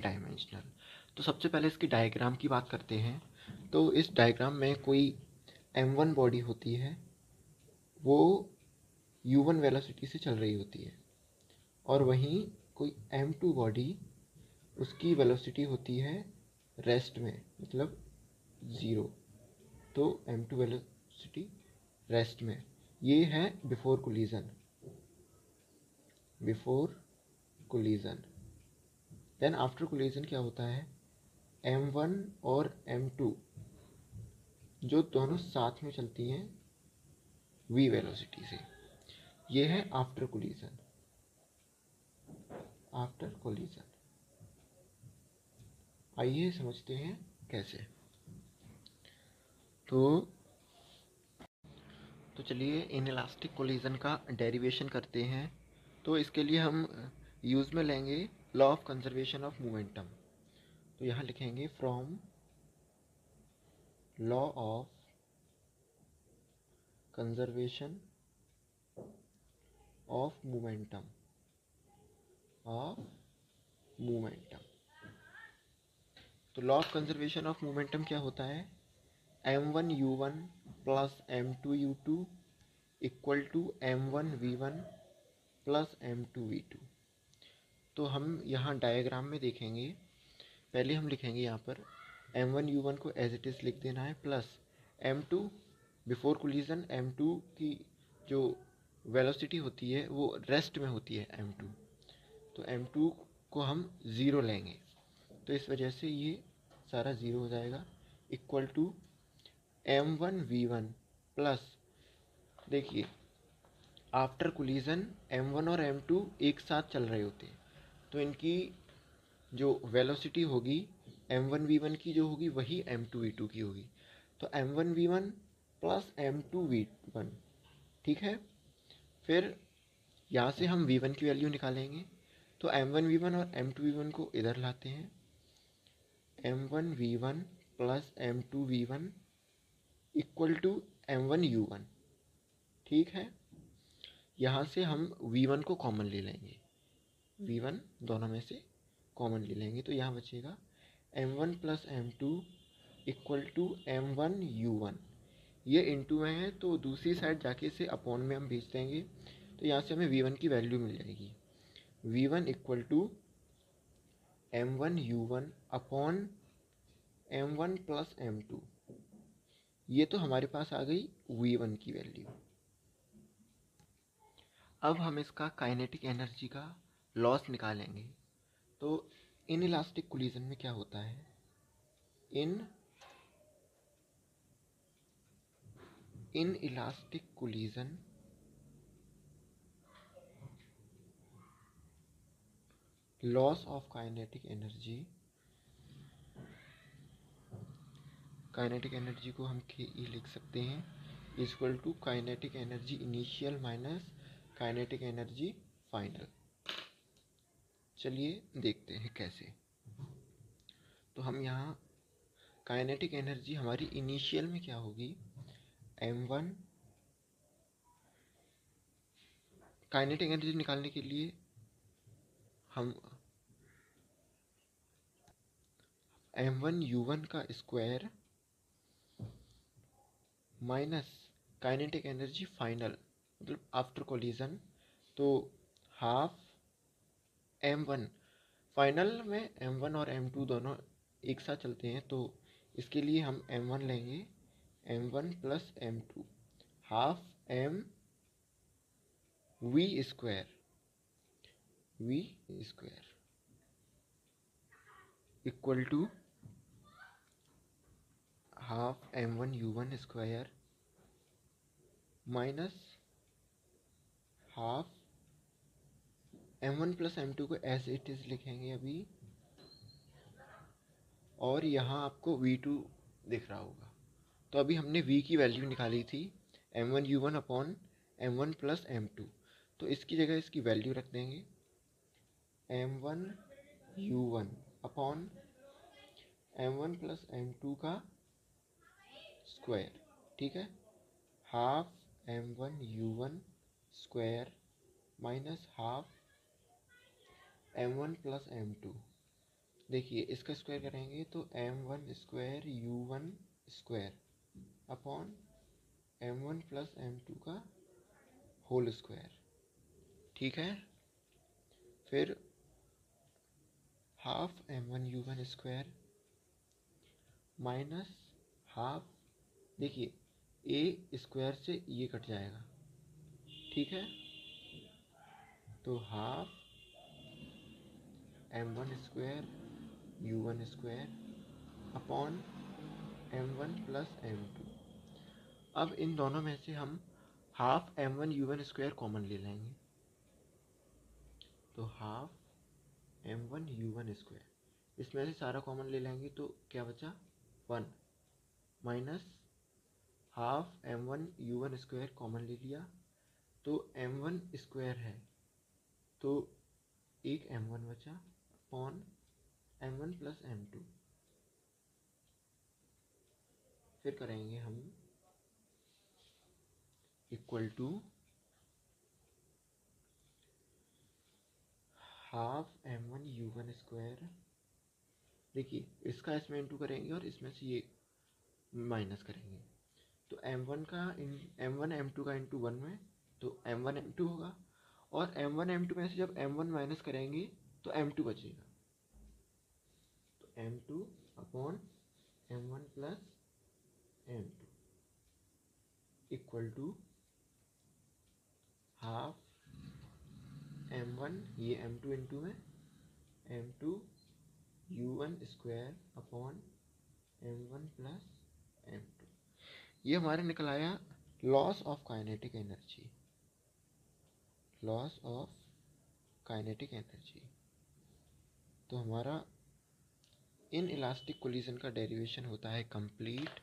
Dimensional. तो सबसे पहले इसकी डायग्राम की बात करते हैं। तो इस डायग्राम में कोई m1 बॉडी होती है, वो u1 वेलोसिटी से चल रही होती है, और वहीं कोई m2 बॉडी, उसकी वेलोसिटी होती है रेस्ट में, मतलब ज़ीरो। तो m2 वेलोसिटी रेस्ट में, ये है before collision. Then after collision क्या होता है, m1 और m2 जो दोनों साथ में चलती हैं v वेलोसिटी से, ये है आफ्टर कोलिजन। आइए समझते हैं कैसे। तो चलिए इनइलास्टिक कोलिजन का डेरिवेशन करते हैं। तो इसके लिए हम यूज़ में लेंगे law of conservation of momentum. तो यहाँ लिखेंगे from law of conservation of momentum तो law of conservation of momentum क्या होता है, m1u1 plus m2u2 equal to m1v1 plus m2v2। तो हम यहाँ डायग्राम में देखेंगे, पहले हम लिखेंगे यहाँ पर m1u1 को एज इट इज़ लिख देना है, plus m2 before collision, m2 की जो वेलोसिटी होती है वो रेस्ट में होती है m2, तो m2 को हम ज़ीरो लेंगे, तो इस वजह से ये सारा ज़ीरो हो जाएगा, इक्वल टू m1v1 प्लस, देखिए आफ्टर कोलिजन m1 और m2 एक साथ चल रहे होते हैं, तो इनकी जो वेलोसिटी होगी m1v1 की जो होगी वही m2v2 की होगी, तो m1v1 प्लस m2v1, ठीक है। फिर यहाँ से हम v1 की वैल्यू निकालेंगे, तो m1v1 और m2v1 को इधर लाते हैं, m1v1 plus m2v1 equal to m1u1, ठीक है। यहाँ से हम v1 को कॉमन ले लेंगे, v1 दोनों में से कॉमन ले लेंगे, तो यहाँ बचेगा m1 plus m2 equal to m1u1। ये इनटू में है तो दूसरी साइड जाके इसे अपॉन में हम भेज देंगे, तो यहाँ से हमें v1 की वैल्यू मिल जाएगी, v1 equal to m1u1 upon m1 plus m2। ये तो हमारे पास आ गई v1 की वैल्यू। अब हम इसका काइनेटिक एनर्जी का लॉस निकालेंगे। तो इन इलास्टिक कोलिजन में क्या होता है, inelastic collision loss of kinetic energy को हम KE लिख सकते हैं, equal to kinetic energy initial minus kinetic energy final. चलिए देखते हैं कैसे। तो हम यहाँ काइनेटिक एनर्जी हमारी इनिशियल में क्या होगी, m1, काइनेटिक एनर्जी निकालने के लिए हम m1u1 का square minus kinetic energy final, मतलब आफ्टर कोलिजन, तो हाफ m1, फाइनल में m1 और m2 दोनों एक साथ चलते हैं, तो इसके लिए हम m1 लेंगे, m1 plus m2 half m v square equal to half m1u1 square minus half m1 plus m2 को एज इट इज़ लिखेंगे अभी, और यहाँ आपको v2 दिख रहा होगा। तो अभी हमने v की वैल्यू निकाली थी m1u1 upon m1 plus m2, तो इसकी जगह इसकी वैल्यू रख देंगे m1u1 upon m1 plus m2 का स्क्वायर, ठीक है, half m1u1 square minus half m1 plus m2 देखिए इसका स्क्वायर करेंगे तो m1 square u1 square upon m1 plus m2 का होल स्क्वायर, ठीक है। फिर half m1 u1 square minus half, देखिए ए स्क्वायर से ये कट जाएगा, ठीक है। तो half m1 square u1 square upon m1 plus m2। अब इन दोनों में से हम half m1 u1 square common ले लेंगे, तो हाफ m1 u1 स्क्वायर, इसमें से सारा कॉमन ले लेंगे तो क्या बचा 1, minus half m1 u1 square common ले लिया तो m1 स्क्वायर है, तो एक m1 बचा अपॉन m1 प्लस m2। फिर करेंगे हम equal to half m1 u1 square, देखिए इसका इसमें इंटू करेंगे और इसमें से ये माइनस करेंगे, तो m1 का m1 m2 का इंटू 1 में, तो m1 m2 होगा, और m1 m2 में से जब m1 माइनस करेंगे तो m2 बचेगा, तो m2 upon m1 plus m2 equal to half m1, ये m2 इंटू में m2 u1 square upon m1 plus m2। ये हमारे निकल आया loss of kinetic energy, loss of kinetic energy. तो हमारा इन इलास्टिक कोलिजन का डेरिवेशन होता है कंप्लीट